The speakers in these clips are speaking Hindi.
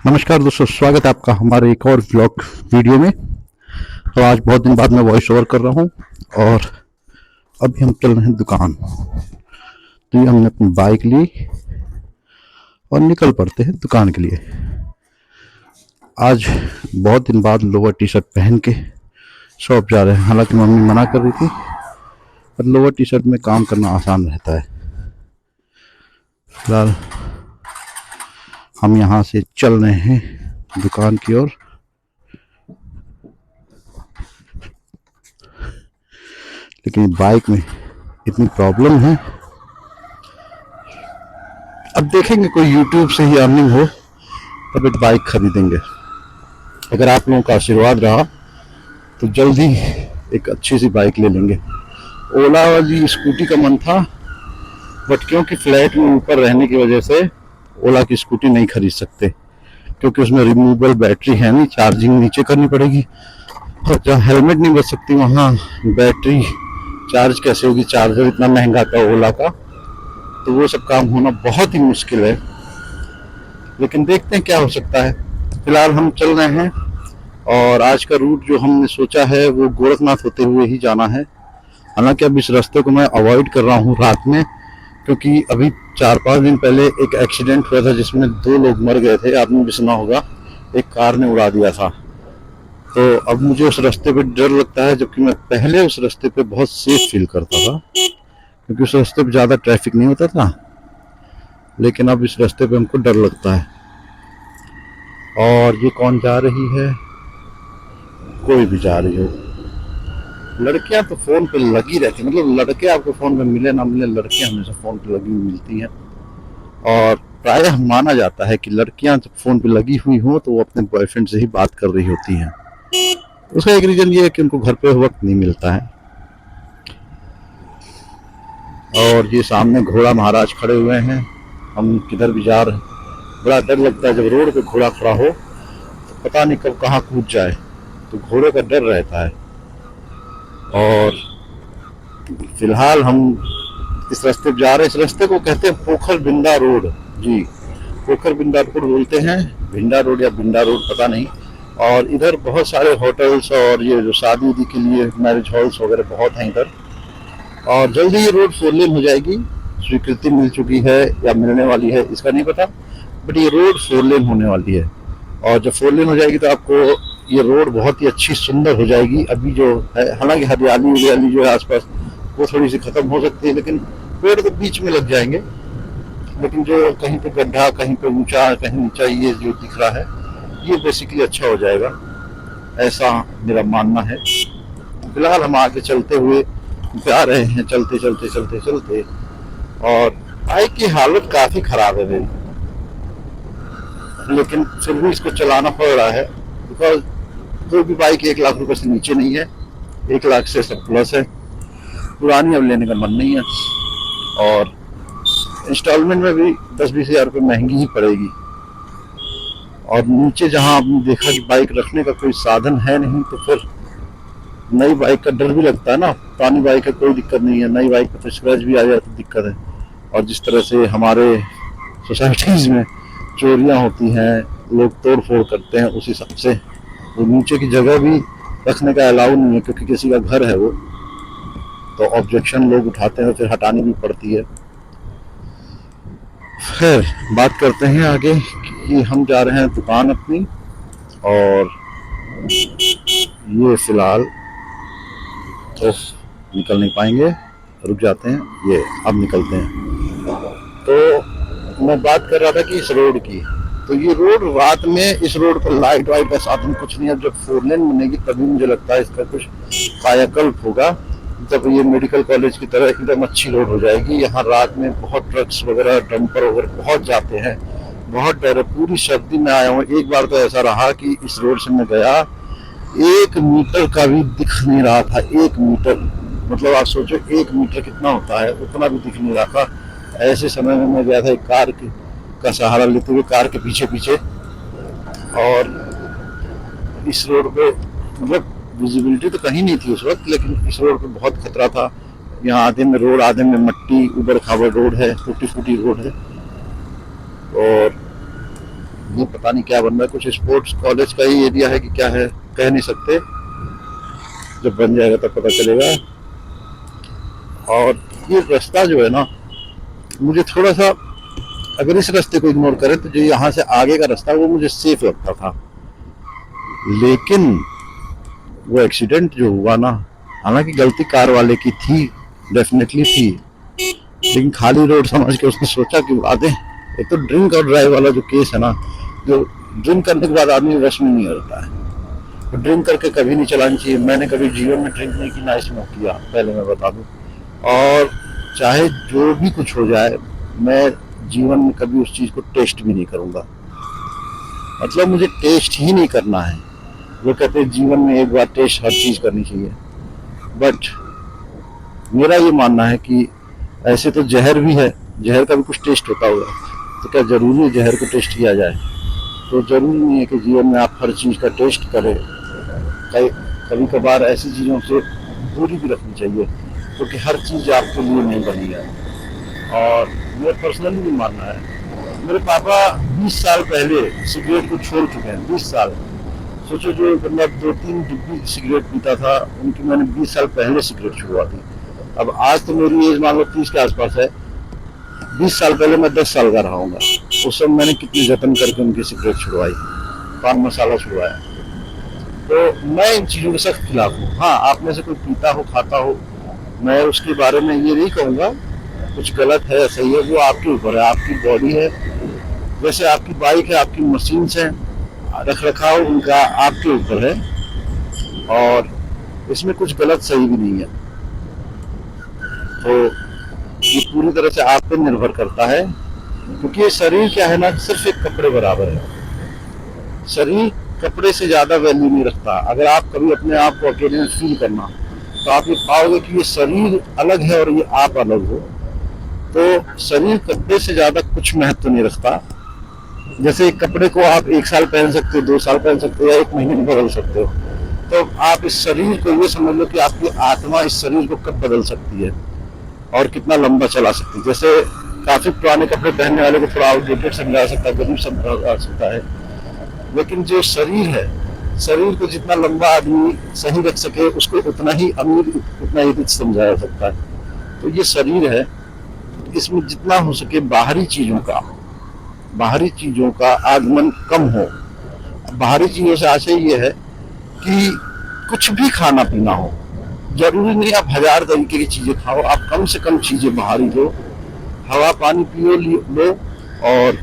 नमस्कार दोस्तों, स्वागत है आपका हमारे एक और व्लॉग वीडियो में। तो आज बहुत दिन बाद मैं वॉइस ओवर कर रहा हूँ और अभी हम चल रहे हैं दुकान। तो ये हमने अपनी बाइक ली और निकल पड़ते हैं दुकान के लिए। आज बहुत दिन बाद लोअर टी शर्ट पहन के शॉप जा रहे हैं। हालांकि मम्मी मना कर रही थी, पर लोअर टी शर्ट में काम करना आसान रहता है। फिलहाल हम यहाँ से चल रहे हैं दुकान की ओर। लेकिन बाइक में इतनी प्रॉब्लम है, अब देखेंगे कोई यूट्यूब से ही अर्निंग हो तब एक बाइक खरीदेंगे। अगर आप लोगों का आशीर्वाद रहा तो जल्दी एक अच्छी सी बाइक ले लेंगे। ओला वाली स्कूटी का मन था, बट क्योंकि फ्लैट में ऊपर रहने की वजह से ओला की स्कूटी नहीं खरीद सकते, क्योंकि उसमें रिमूवेबल बैटरी है नहीं, चार्जिंग नीचे करनी पड़ेगी। और जहाँ हेलमेट नहीं बच सकती वहाँ बैटरी चार्ज कैसे होगी? चार्जर इतना महंगा था ओला का, तो वो सब काम होना बहुत ही मुश्किल है। लेकिन देखते हैं क्या हो सकता है। फिलहाल हम चल रहे हैं और आज का रूट जो हमने सोचा है वो गोरखनाथ होते हुए ही जाना है। हालांकि अब इस रास्ते को मैं अवॉइड कर रहा हूँ रात में, क्योंकि अभी 4-5 दिन पहले एक एक्सीडेंट हुआ था जिसमें 2 लोग मर गए थे। आपने भी सुना होगा, एक कार ने उड़ा दिया था। तो अब मुझे उस रास्ते पे डर लगता है, जबकि मैं पहले उस रास्ते पे बहुत सेफ फील करता था, क्योंकि उस रास्ते पे ज़्यादा ट्रैफिक नहीं होता था। लेकिन अब इस रास्ते पे हमको डर लगता है। और ये कौन जा रही है? कोई भी जा रही हो। लड़कियां तो फोन पे लगी रहती, मतलब लड़के आपको फोन पे मिले ना मिले, लड़कियां हमेशा फोन पे लगी मिलती हैं। और प्रायः माना जाता है कि लड़कियां जब फोन पे लगी हुई हों तो वो अपने बॉयफ्रेंड से ही बात कर रही होती हैं। उसका एक रीजन ये है कि उनको घर पे वक्त नहीं मिलता है। और ये सामने घोड़ा महाराज खड़े हुए हैं। हम किधर भी जा रहे हैं, बड़ा डर लगता है जब रोड पे घोड़ा खड़ा हो, तो पता नहीं कब कहाँ कूद जाए, तो घोड़े का डर रहता है। और फिलहाल हम इस रास्ते पे जा रहे हैं। इस रास्ते को कहते हैं पोखर बिंदा रोड। जी, पोखर बिंदा रोड बोलते हैं, भिंडा रोड या बिंडा रोड पता नहीं। और इधर बहुत सारे होटल्स और ये जो शादी उदी के लिए मैरिज हॉल्स वगैरह बहुत हैं इधर। और जल्दी ये रोड 4 लेन हो जाएगी। स्वीकृति मिल चुकी है या मिलने वाली है इसका नहीं पता, बट ये रोड 4 लेन होने वाली है। और जब 4 लेन हो जाएगी तो आपको ये रोड बहुत ही अच्छी सुंदर हो जाएगी। अभी जो है, हालांकि हरियाली उरियाली जो है आसपास वो थोड़ी सी खत्म हो सकती है, लेकिन पेड़ तो बीच में लग जाएंगे। लेकिन जो कहीं पे गड्ढा, कहीं पे ऊंचा, कहीं नीचा, ये जो दिख रहा है ये बेसिकली अच्छा हो जाएगा, ऐसा मेरा मानना है। फिलहाल हम आगे चलते हुए जा रहे हैं, चलते चलते चलते चलते। और बाइक की हालत काफी खराब है मेरी, लेकिन फिर भी इसको चलाना पड़ रहा है, बिकॉज कोई भी बाइक 1 लाख रुपए से नीचे नहीं है, 1 लाख से सब प्लस है। पुरानी अब लेने का मन नहीं है, और इंस्टॉलमेंट में भी 10-20 हज़ार रुपये महंगी ही पड़ेगी। और नीचे जहां आपने देखा कि बाइक रखने का कोई साधन है नहीं, तो फिर नई बाइक का डर भी लगता है ना। पुरानी बाइक है कोई दिक्कत नहीं है, नई बाइक पर तो स्क्रैच भी आ जाए तो दिक्कत है। और जिस तरह से हमारे सोसाइटीज में चोरियां होती हैं, लोग तोड़ फोड़ करते हैं, उस हिसाब से वो नीचे की जगह भी रखने का अलाउ नहीं है, क्योंकि किसी का घर है वो, तो ऑब्जेक्शन लोग उठाते हैं, फिर हटानी भी पड़ती है। खैर, बात करते हैं आगे कि हम जा रहे हैं दुकान अपनी। और ये फिलहाल तो निकल नहीं पाएंगे, रुक जाते हैं। ये अब निकलते हैं। तो मैं बात कर रहा था कि इस रोड की, तो ये रोड रात में, इस रोड पर लाइट वाइट का साधन कुछ नहीं है। जब 4 लेन बनेगी तभी मुझे लगता है इसका कुछ कायाकल्प होगा, जब ये मेडिकल कॉलेज की तरह एकदम अच्छी रोड हो जाएगी। यहाँ रात में बहुत ट्रक्स वगैरह, डंपर वगैरह बहुत जाते हैं, बहुत डर है। पूरी सर्दी में आया हूँ, एक बार तो ऐसा रहा कि इस रोड से मैं गया, 1 मीटर का भी दिख नहीं रहा था। 1 मीटर, मतलब आप सोचो 1 मीटर कितना होता है, उतना भी दिख नहीं रहा था। ऐसे समय में मैं गया था एक कार का सहारा लेते हुए, कार के पीछे पीछे। और इस रोड पे मतलब विजिबिलिटी तो कहीं नहीं थी उस वक्त, लेकिन इस रोड पे बहुत खतरा था। यहाँ आधे में रोड, आधे में मट्टी, उबड़ खाबड़ रोड है, टूटी फूटी रोड है। और ये पता नहीं क्या बन रहा है, कुछ स्पोर्ट्स कॉलेज का ही एरिया है कि क्या है, कह नहीं सकते, जब बन जाएगा तब पता चलेगा। और ये रास्ता जो है ना, मुझे थोड़ा सा, अगर इस रास्ते को इग्नोर करें तो जो यहाँ से आगे का रास्ता वो मुझे सेफ लगता था, लेकिन वो एक्सीडेंट जो हुआ ना, हालांकि गलती कार वाले की थी, डेफिनेटली थी, लेकिन खाली रोड समझ के उसने सोचा कि उड़ा दें। एक तो ड्रिंक और ड्राइव वाला जो केस है ना, जो ड्रिंक करने के बाद आदमी वश में नहीं रहता है, तो ड्रिंक करके कभी नहीं चलानी चाहिए। मैंने कभी जीवन में ड्रिंक नहीं की, ना स्मोक किया, पहले मैं बता दूं। और चाहे जो भी कुछ हो जाए, मैं जीवन में कभी उस चीज़ को टेस्ट भी नहीं करूँगा, मतलब मुझे टेस्ट ही नहीं करना है। वो कहते हैं जीवन में एक बार टेस्ट हर चीज़ करनी चाहिए, बट मेरा ये मानना है कि ऐसे तो जहर भी है, जहर का भी कुछ टेस्ट होता होगा, तो क्या जरूरी है जहर को टेस्ट किया जाए? तो जरूरी नहीं है कि जीवन में आप हर चीज़ का टेस्ट करें। कभी कभार ऐसी चीज़ों से दूरी भी रखनी चाहिए, क्योंकि हर चीज़ आपके लिए नहीं बनी है। और मेरा पर्सनली भी मानना है, मेरे पापा 20 साल पहले सिगरेट को छोड़ चुके हैं। 20 साल, सोचो, जो बंदा 2-3 डिब्बी सिगरेट पीता था, उनकी मैंने 20 साल पहले सिगरेट छुड़वा दी। अब आज तो मेरी एज मान लो 30 के आसपास है, 20 साल पहले मैं 10 साल का रहा हूँगा। उस समय मैंने कितनी जतन करके उनकी सिगरेट छुड़वाई, पान मसाला छुड़वाया। तो मैं इन चीज़ों के सख्त खिलाफ हूँ। हाँ, आप में से कोई पीता हो, खाता हो, मैं उसके बारे में ये नहीं कहूँगा कुछ गलत है या सही है, वो आपके ऊपर है, आपकी बॉडी है, जैसे आपकी बाइक है, आपकी मशीन्स हैं, रख रखाव उनका आपके ऊपर है, और इसमें कुछ गलत सही भी नहीं है। तो ये पूरी तरह से आप पे निर्भर करता है, क्योंकि ये शरीर क्या है ना, सिर्फ एक कपड़े बराबर है। शरीर कपड़े से ज्यादा वैल्यू नहीं रखता। अगर आप कभी अपने आप को अकेले में फील करना, तो आप ये पाओगे कि ये शरीर अलग है और ये आप अलग हो। तो शरीर कपड़े से ज्यादा कुछ महत्व नहीं रखता। जैसे एक कपड़े को आप 1 साल पहन सकते हो, 2 साल पहन सकते हो, या 1 महीने में बदल सकते हो, तो आप इस शरीर को ये समझ लो कि आपकी आत्मा इस शरीर को कब बदल सकती है और कितना लंबा चला सकती है। जैसे काफी पुराने कपड़े पहनने वाले को थोड़ा आउटडेटेड समझा सकता है, गरीब समझा सकता है, लेकिन जो शरीर है, शरीर को जितना लंबा आदमी सही रख सके, उसको उतना ही अमीर, उतना ही रिच समझाया सकता है। तो ये शरीर है, इसमें जितना हो सके बाहरी चीजों का आगमन कम हो। बाहरी चीजों से आशय ये है कि कुछ भी खाना पीना हो, जरूरी नहीं आप 1000 तरीके की चीजें खाओ, आप कम से कम चीजें बाहरी लो, हवा पानी पियो लो, और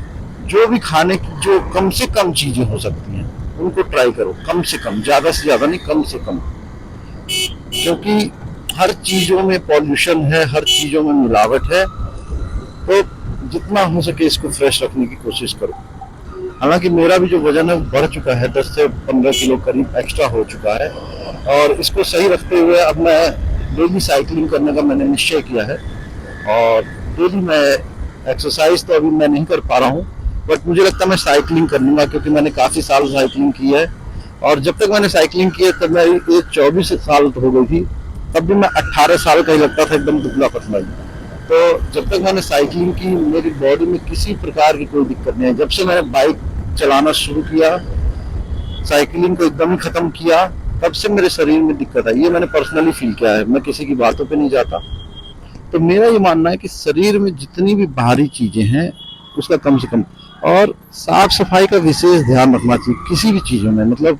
जो भी खाने की जो कम से कम चीजें हो सकती हैं उनको ट्राई करो, कम से कम, ज्यादा से ज्यादा नहीं, कम से कम। क्योंकि हर चीजों में पॉल्यूशन है, हर चीजों में मिलावट है, तो जितना हो सके इसको फ्रेश रखने की कोशिश करो। हालांकि मेरा भी जो वजन है बढ़ चुका है, 10 से 15 किलो करीब एक्स्ट्रा हो चुका है, और इसको सही रखते हुए अब मैं डेली साइकिलिंग करने का मैंने निश्चय किया है। और डेली मैं एक्सरसाइज तो अभी मैं नहीं कर पा रहा हूँ, बट मुझे लगता है मैं साइकिलिंग कर लूँगा, क्योंकि मैंने काफ़ी साल साइकिलिंग की है। और जब तक मैंने साइकिलिंग की है तब मेरी एज 24 साल हो गई थी, तब भी मैं 18 साल का ही लगता था, एकदम दुबला पतला ही। तो जब तक मैंने साइकिलिंग की, मेरी बॉडी में किसी प्रकार की कोई दिक्कत नहीं है। जब से मैंने बाइक चलाना शुरू किया, साइकिलिंग को एकदम ही खत्म किया, तब से मेरे शरीर में दिक्कत आई। ये मैंने पर्सनली फील किया है, मैं किसी की बातों पे नहीं जाता। तो मेरा ये मानना है कि शरीर में जितनी भी बाहरी चीजें हैं उसका कम से कम, और साफ सफाई का विशेष ध्यान रखना चाहिए किसी भी चीजों में। मतलब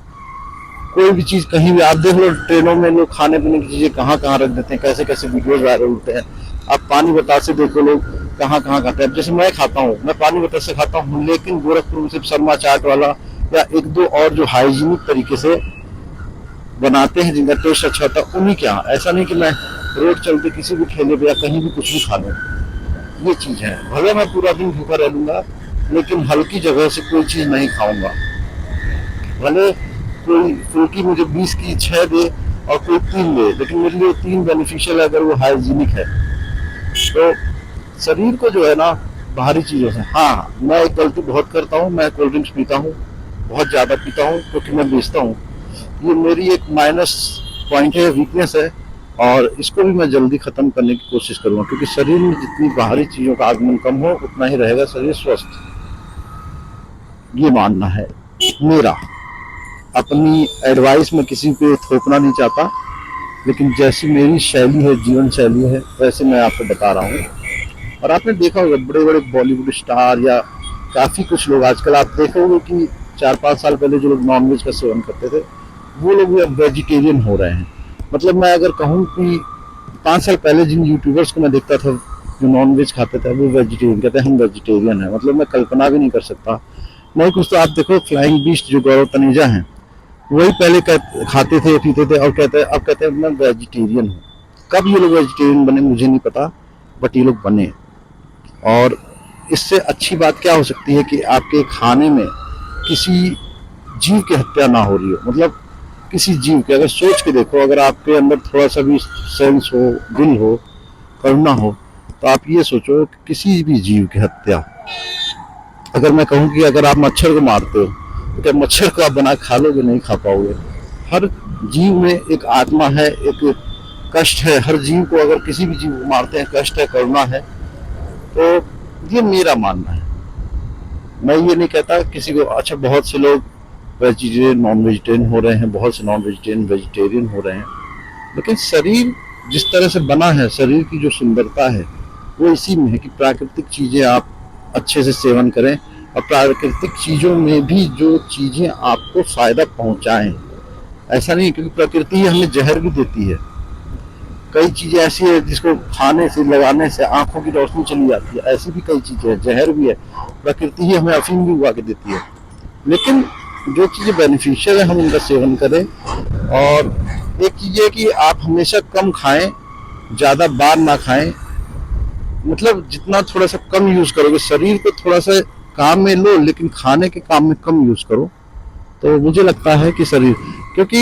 कोई भी चीज कहीं भी आप देख लो, ट्रेनों में लोग खाने पीने की चीजें कहाँ कहाँ रख देते हैं, कैसे कैसे वीडियो वायरल होते हैं। आप पानी बतासे देखो, लोग कहाँ कहाँ खाते हैं। जैसे मैं खाता हूँ, मैं पानी बतासे खाता हूँ, लेकिन गोरखपुर में सिर्फ शर्मा चाट वाला या 1-2 और जो हाइजीनिक तरीके से बनाते हैं, जिनका टेस्ट अच्छा होता है, उन्हीं के यहाँ। ऐसा नहीं कि मैं रोड चलते किसी भी ठेले पे या कहीं भी कुछ भी खा लूँ। ये चीज है, भले मैं पूरा दिन भूखा रह लूंगा, लेकिन हल्की जगह से कोई चीज नहीं खाऊंगा। भले कोई फुल्की मुझे 20 की 6 दे और कोई 3 दे, लेकिन मेरे लिए 3 बेनिफिशियल है अगर वो हाइजीनिक है। तो शरीर को जो है ना, बाहरी चीजों से, हाँ मैं एक गलती बहुत करता हूँ, मैं कोल्ड ड्रिंक्स पीता हूँ, बहुत ज्यादा पीता हूँ, क्योंकि मैं बेचता हूँ। ये मेरी एक माइनस पॉइंट है, वीकनेस है, और इसको भी मैं जल्दी खत्म करने की कोशिश करूंगा, क्योंकि शरीर में जितनी बाहरी चीजों का आगमन कम हो, उतना ही रहेगा शरीर स्वस्थ। ये मानना है मेरा। अपनी एडवाइस में किसी को थोपना नहीं चाहता, लेकिन जैसी मेरी शैली है, जीवन शैली है, वैसे मैं आपको बता रहा हूँ। और आपने देखा होगा बड़े बड़े बॉलीवुड स्टार या काफ़ी कुछ लोग, आजकल आप देखोगे कि 4-5 साल पहले जो लोग नॉनवेज का सेवन करते थे, वो लोग भी अब वेजिटेरियन हो रहे हैं। मतलब मैं अगर कहूँ कि 5 साल पहले जिन यूट्यूबर्स को मैं देखता था जो नॉनवेज खाते थे, वो वेजिटेरियन कहते हैं हम वेजिटेरियन हैं। मतलब मैं कल्पना भी नहीं कर सकता। नहीं कुछ तो आप देखो फ्लाइंग बीस्ट जो गौरव तनेजा हैं, वही पहले खाते थे पीते थे और अब कहते हैं मैं वेजिटेरियन हूँ। कब ये लोग वेजिटेरियन बने मुझे नहीं पता, बट ये लोग बने। और इससे अच्छी बात क्या हो सकती है कि आपके खाने में किसी जीव की हत्या ना हो रही हो। मतलब किसी जीव के, अगर सोच के देखो, अगर आपके अंदर थोड़ा सा भी सेंस हो, दिल हो, करुणा हो, तो आप ये सोचो कि किसी भी जीव की हत्या, अगर मैं कहूँ कि अगर आप मच्छर को मारते हो तो क्या मच्छर को आप बना खा लोगे? नहीं खा पाओगे। हर जीव में एक आत्मा है, एक कष्ट है। हर जीव को, अगर किसी भी जीव को मारते हैं, कष्ट है, करुणा है। तो ये मेरा मानना है। मैं ये नहीं कहता किसी को। अच्छा, बहुत से लोग वेजिटेरियन नॉन वेजिटेरियन हो रहे हैं, बहुत से नॉन वेजिटेरियन वेजिटेरियन हो रहे हैं, लेकिन शरीर जिस तरह से बना है, शरीर की जो सुंदरता है वो इसी में है कि प्राकृतिक चीज़ें आप अच्छे से सेवन करें, और प्राकृतिक चीज़ों में भी जो चीज़ें आपको फ़ायदा पहुंचाएं। ऐसा नहीं, क्योंकि प्रकृति ही हमें जहर भी देती है। कई चीज़ें ऐसी है जिसको खाने से, लगाने से आंखों की रोशनी चली जाती है। ऐसी भी कई चीज़ें हैं, जहर भी है। प्रकृति ही हमें अफीम भी उगा के देती है। लेकिन जो चीज़ें बेनिफिशियल है हम उनका सेवन करें। और एक चीज़ है कि आप हमेशा कम खाएं, ज़्यादा बार ना खाएं। मतलब जितना थोड़ा सा कम यूज़ करोगे, शरीर को थोड़ा सा काम में लो, लेकिन खाने के काम में कम यूज़ करो, तो मुझे लगता है कि शरीर, क्योंकि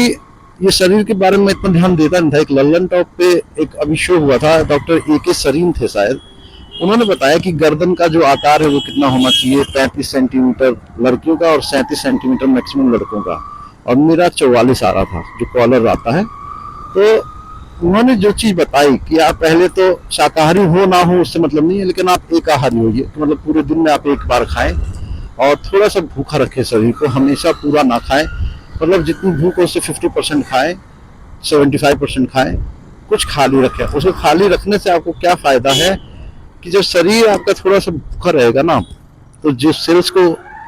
ये शरीर के बारे में इतना ध्यान देता नहीं था। एक लल्लन टॉप पे एक अभी शो हुआ था, डॉक्टर AK सरीन थे शायद, उन्होंने बताया कि गर्दन का जो आकार है वो कितना होना चाहिए, 35 सेंटीमीटर लड़कियों का और 37 सेंटीमीटर मैक्सिमम लड़कों का, और मेरा 44 आ रहा था, जो कॉलर आता है। तो उन्होंने जो चीज़ बताई कि आप पहले तो शाकाहारी हो ना हो उससे मतलब नहीं है, लेकिन आप एक आहारी होइए, तो मतलब पूरे दिन में आप एक बार खाएं, और थोड़ा सा भूखा रखें शरीर को, हमेशा पूरा ना खाएं। मतलब जितनी भूख हो उससे 50% खाएं, 75% खाएं, कुछ खाली रखें। उसको खाली रखने से आपको क्या फ़ायदा है कि जब शरीर आपका थोड़ा सा भूखा रहेगा ना, तो जिस सेल्स को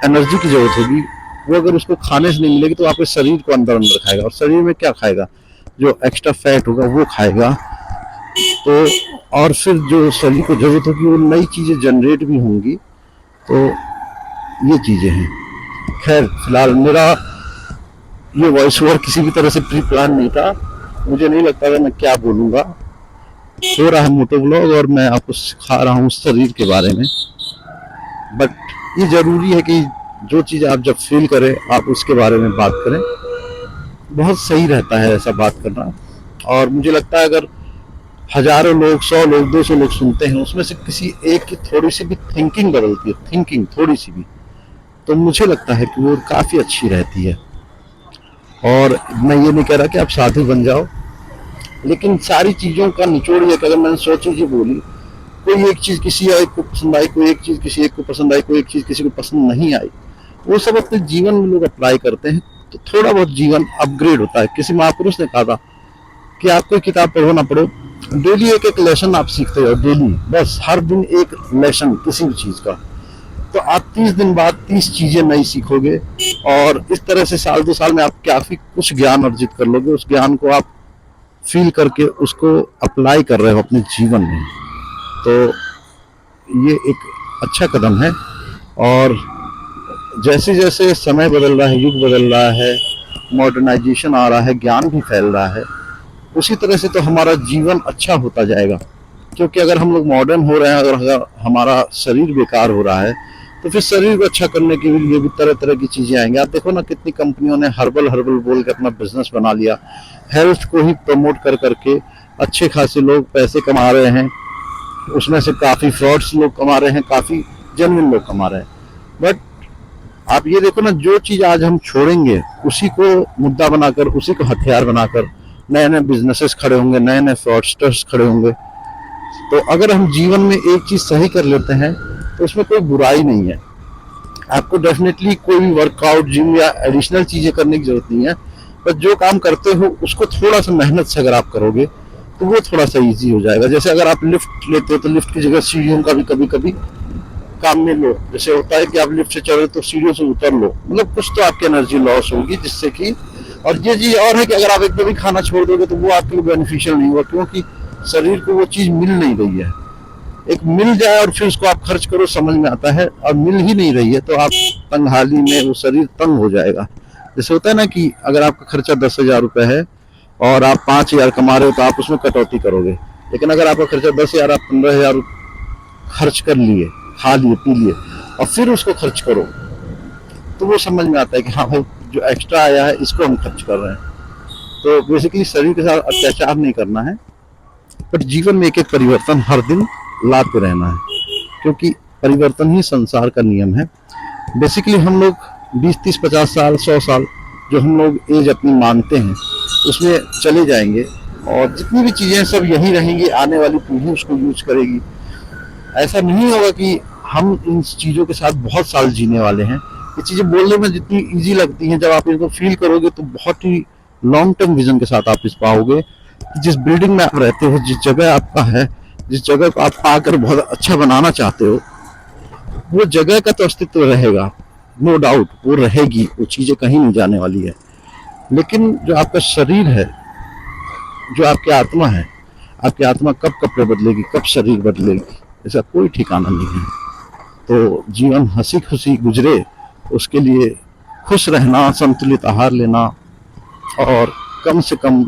एनर्जी की जरूरत होगी, वो अगर उसको खाने से नहीं मिलेगी तो आपके शरीर को अंदर अंदर खाएगा, और शरीर में क्या खाएगा? जो एक्स्ट्रा फैट होगा वो खाएगा। तो और फिर जो शरीर को जरूरत होगी वो नई चीज़ें जनरेट भी होंगी। तो ये चीज़ें हैं। खैर, फिलहाल मेरा ये वॉइस ओवर किसी भी तरह से प्री प्लान नहीं था। मुझे नहीं लगता था मैं क्या बोलूँगा। हो रहा है मोटो ब्लॉग और मैं आपको सिखा रहा हूँ शरीर के बारे में। बट ये ज़रूरी है कि जो चीज़ आप जब फील करें आप उसके बारे में बात करें। बहुत सही रहता है ऐसा बात करना। और मुझे लगता है अगर हजारों लोग, 100 लोग, 200 लोग सुनते हैं, उसमें से किसी एक की थोड़ी सी भी थिंकिंग बदलती है, थिंकिंग थोड़ी सी भी, तो मुझे लगता है कि वो काफ़ी अच्छी रहती है। और मैं ये नहीं कह रहा कि आप साधु बन जाओ, लेकिन सारी चीज़ों का निचोड़ ये कि अगर मैंने 100 चीज़ें बोली, कोई एक चीज़ किसी एक को पसंद आई, कोई एक चीज़ किसी एक को पसंद आई, कोई एक चीज़ किसी को पसंद नहीं आई, वो सब अपने जीवन में लोग अप्लाई करते हैं, तो थोड़ा बहुत जीवन अपग्रेड होता है। किसी महापुरुष ने कहा था कि आप कोई किताब पढ़ो ना पढ़ो, डेली एक एक लेसन आप सीखते हो, डेली, बस हर दिन एक लेसन किसी भी चीज़ का, तो आप 30 दिन बाद 30 चीज़ें नई सीखोगे। और इस तरह से साल 2 साल में आप काफ़ी कुछ ज्ञान अर्जित कर लोगे। उस ज्ञान को आप फील करके उसको अप्लाई कर रहे हो अपने जीवन में, तो ये एक अच्छा कदम है। और जैसे जैसे समय बदल रहा है, युग बदल रहा है, मॉडर्नाइजेशन आ रहा है, ज्ञान भी फैल रहा है, उसी तरह से तो हमारा जीवन अच्छा होता जाएगा। क्योंकि अगर हम लोग मॉडर्न हो रहे हैं, अगर हमारा शरीर बेकार हो रहा है, तो फिर शरीर को अच्छा करने के लिए भी तरह तरह की चीज़ें आएंगी। आप देखो ना, कितनी कंपनियों ने हर्बल हर्बल बोल के अपना बिजनेस बना लिया, हेल्थ को ही प्रमोट कर करके अच्छे खासे लोग पैसे कमा रहे हैं। उसमें से काफ़ी फ्रॉड्स लोग कमा रहे हैं, काफ़ी जेन्युइन लोग कमा रहे हैं। बट आप ये देखो ना, जो चीज़ आज हम छोड़ेंगे उसी को मुद्दा बनाकर, उसी को हथियार बनाकर नए नए बिजनेसेस खड़े होंगे, नए नए फ्रॉडस्टर्स खड़े होंगे। तो अगर हम जीवन में एक चीज़ सही कर लेते हैं तो उसमें कोई बुराई नहीं है। आपको डेफिनेटली कोई भी वर्कआउट जिम या एडिशनल चीजें करने की जरूरत नहीं है, पर जो काम करते हो उसको थोड़ा सा मेहनत से अगर आप करोगे तो वो थोड़ा सा इजी हो जाएगा। जैसे अगर आप लिफ्ट लेते हो तो लिफ्ट की जगह सीढ़ियों का भी कभी कभी काम में लो। जैसे होता है कि आप लिफ्ट से चढ़ रहे तो सीढ़ियों से उतर लो, मतलब कुछ तो आपकी एनर्जी लॉस होगी जिससे कि, और ये चीज और है कि अगर आप एकदम ही खाना छोड़ दोगे तो वो आपके लिए बेनिफिशियल नहीं होगा, क्योंकि शरीर को वो चीज मिल नहीं रही है। एक मिल जाए और फिर उसको आप खर्च करो समझ में आता है, और मिल ही नहीं रही है तो आप तंगहाली में वो शरीर तंग हो जाएगा। जैसे होता है ना कि अगर आपका खर्चा 10,000 रुपये है और आप 5,000 कमा रहे हो तो आप उसमें कटौती करोगे, लेकिन अगर आपका खर्चा 10,000, आप 15,000 खर्च कर लिए, खा लिए, पी लिए और फिर उसको खर्च करो तो वो समझ में आता है कि हाँ भाई जो एक्स्ट्रा आया है इसको हम खर्च कर रहे हैं। तो बेसिकली शरीर के साथ अत्याचार नहीं करना है, बट जीवन में एक एक परिवर्तन हर दिन लाते रहना है, क्योंकि परिवर्तन ही संसार का नियम है। बेसिकली हम लोग 20, 30, 50 साल, 100 साल जो हम लोग एज अपनी मानते हैं उसमें चले जाएंगे, और जितनी भी चीज़ें सब यही रहेंगी, आने वाली पीढ़ी उसको यूज करेगी। ऐसा नहीं होगा कि हम इन चीज़ों के साथ बहुत साल जीने वाले हैं। ये चीज़ें बोलने में जितनी इजी लगती हैं, जब आप इनको फील करोगे तो बहुत ही लॉन्ग टर्म विजन के साथ आप इस पाओगे कि जिस बिल्डिंग में आप रहते हो, जिस जगह आपका है, जिस जगह को आप पाकर बहुत अच्छा बनाना चाहते हो, वो जगह का तो अस्तित्व रहेगा, नो डाउट वो रहेगी, वो चीज़ें कहीं नहीं जाने वाली है। लेकिन जो आपका शरीर है, जो आपकी आत्मा है, आपकी आत्मा कब कपड़े बदलेगी, कब शरीर बदलेगी, ऐसा कोई ठिकाना नहीं है। तो जीवन हंसी खुशी गुजरे उसके लिए खुश रहना, संतुलित आहार लेना और कम से कम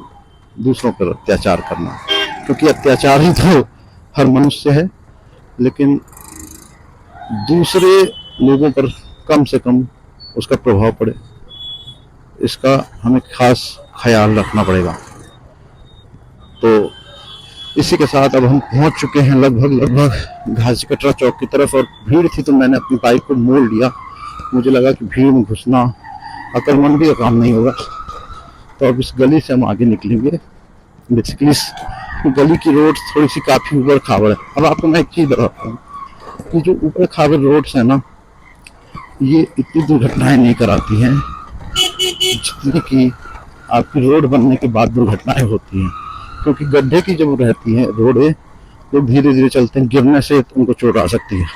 दूसरों पर अत्याचार करना, क्योंकि अत्याचार ही तो हर मनुष्य है, लेकिन दूसरे लोगों पर कम से कम उसका प्रभाव पड़े, इसका हमें खास ख्याल रखना पड़ेगा। तो इसी के साथ अब हम पहुंच चुके हैं लगभग घासी कटरा चौक की तरफ, और भीड़ थी तो मैंने अपनी बाइक को मोड़ लिया। मुझे लगा कि भीड़ में घुसना अक्लमंदी का काम नहीं होगा, तो अब इस गली से हम आगे निकलेंगे। बेसिकली इस गली की रोड थोड़ी सी काफ़ी ऊबड़ खाबड़ है। अब आपको मैं एक चीज़ बताता हूँ कि जो ऊबड़ खाबड़ रोड्स है ना, ये इतनी दुर्घटनाएं नहीं कराती हैं जितनी कि आपकी रोड बनने के बाद दुर्घटनाएं होती हैं। क्योंकि गड्ढे की जब रहती हैं रोडें, लोग धीरे धीरे चलते हैं, गिरने से उनको चोट आ सकती है,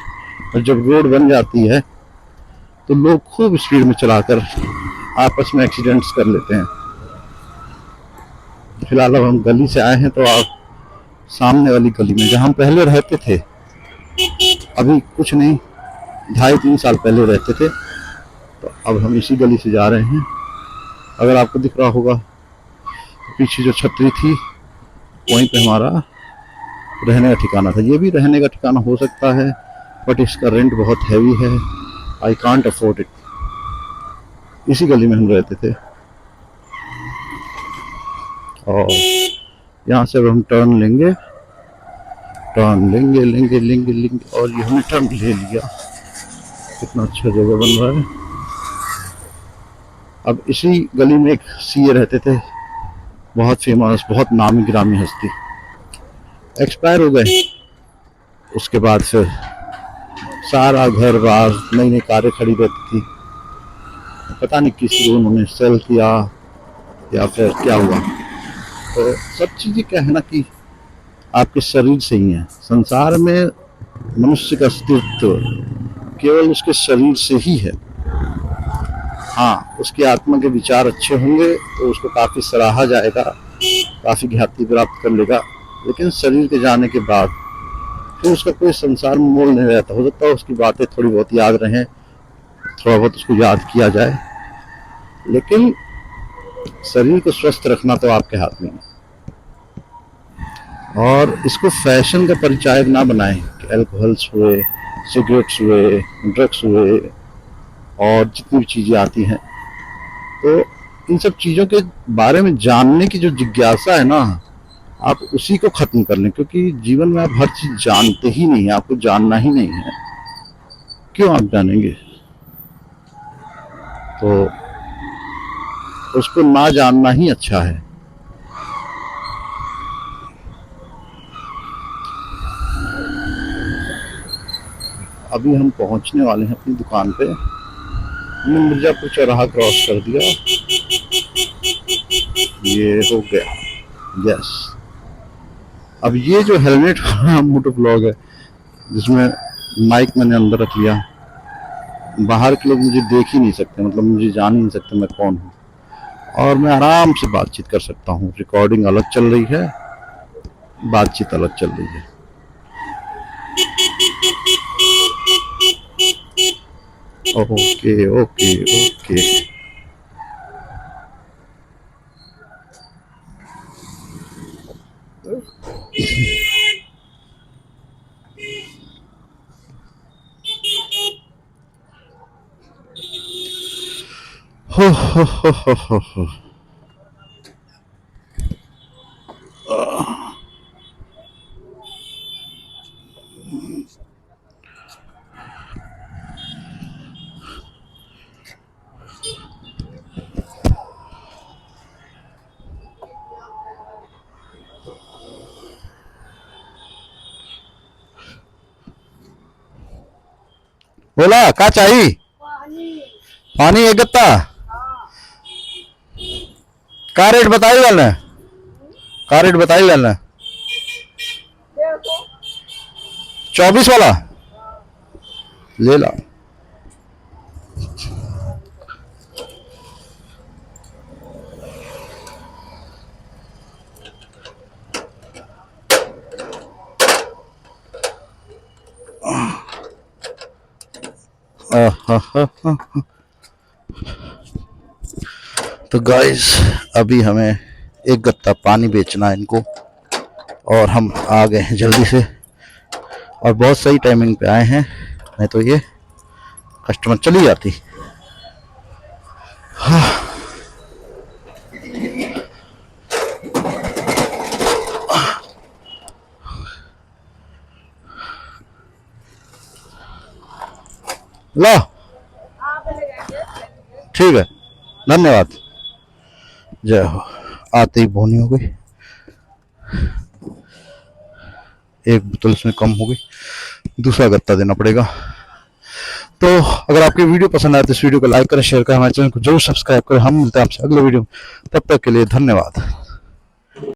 और जब रोड बन जाती है तो लोग खूब स्पीड में चलाकर आपस में एक्सीडेंट्स कर लेते हैं। फिलहाल अब हम गली से आए हैं तो आप सामने वाली गली में जहाँ हम पहले रहते थे, अभी कुछ नहीं 2.5-3 साल पहले रहते थे, तो अब हम इसी गली से जा रहे हैं। अगर आपको दिख रहा होगा तो पीछे जो छतरी थी वहीं पे हमारा रहने का ठिकाना था। ये भी रहने का ठिकाना हो सकता है, बट इसका रेंट बहुत हैवी है, आई कांट अफोर्ड इट। इसी गली में हम रहते थे, और यहाँ से अब हम टर्न लेंगे, और ये हमने टर्न ले लिया। कितना अच्छा जगह बन रहा है। अब इसी गली में एक सीए रहते थे, बहुत फेमस, बहुत नामी गिरामी हस्ती, एक्सपायर हो गए। उसके बाद फिर सारा घर बार नई नई कारें खड़ी रहती थी, पता नहीं किसी को उन्होंने सेल किया या फिर क्या हुआ। तो सब चीज़ें क्या है ना कि आपके शरीर से ही है। संसार में मनुष्य का अस्तित्व केवल उसके शरीर से ही है। हाँ, उसकी आत्मा के विचार अच्छे होंगे तो उसको काफ़ी सराहा जाएगा, काफ़ी ख्याति प्राप्त कर लेगा, लेकिन शरीर के जाने के बाद फिर उसका कोई संसार में मोल नहीं रहता। हो सकता है उसकी बातें थोड़ी बहुत याद रहें, थोड़ा बहुत उसको याद किया जाए, लेकिन शरीर को स्वस्थ रखना तो आपके हाथ में है। और इसको फैशन का परिचायक ना बनाएं कि अल्कोहल्स हुए, सिगरेट्स हुए, ड्रग्स हुए और जितनी भी चीज़ें आती हैं। तो इन सब चीज़ों के बारे में जानने की जो जिज्ञासा है ना, आप उसी को ख़त्म कर लें, क्योंकि जीवन में आप हर चीज़ जानते ही नहीं है, आपको जानना ही नहीं है। क्यों आप जानेंगे? तो उसको ना जानना ही अच्छा है। अभी हम पहुंचने वाले हैं अपनी दुकान पे। हमने मिर्जापुर चौराहा क्रॉस कर दिया, ये हो गया। यस, अब ये जो हेलमेट वाला मोटो ब्लॉग है जिसमें माइक मैंने अंदर रख लिया, बाहर के लोग मुझे देख ही नहीं सकते, मतलब मुझे जान ही नहीं सकते मैं कौन हूँ, और मैं आराम से बातचीत कर सकता हूँ। रिकॉर्डिंग अलग चल रही है, बातचीत अलग चल रही है। Okay okay okay. हो। बोला का चाहिए? पानी एक गत्ता का रेट बताई वाला, का रेट बताई वाला? 24 वाला ले ला। तो गाइस अभी हमें एक गत्ता पानी बेचना है इनको, और हम आ गए हैं जल्दी से, और बहुत सही टाइमिंग पे आए हैं, नहीं तो ये कस्टमर चली जाती। लो ठीक है, धन्यवाद। जय हो। आते ही बोनी हो गई, एक बोतल इसमें कम हो गई, दूसरा गत्ता देना पड़ेगा। तो अगर आपकी वीडियो पसंद आए तो इस वीडियो को लाइक करें, शेयर करें, हमारे चैनल को जरूर सब्सक्राइब करें। हम मिलते हैं आपसे अगले वीडियो में, तब तक के लिए धन्यवाद।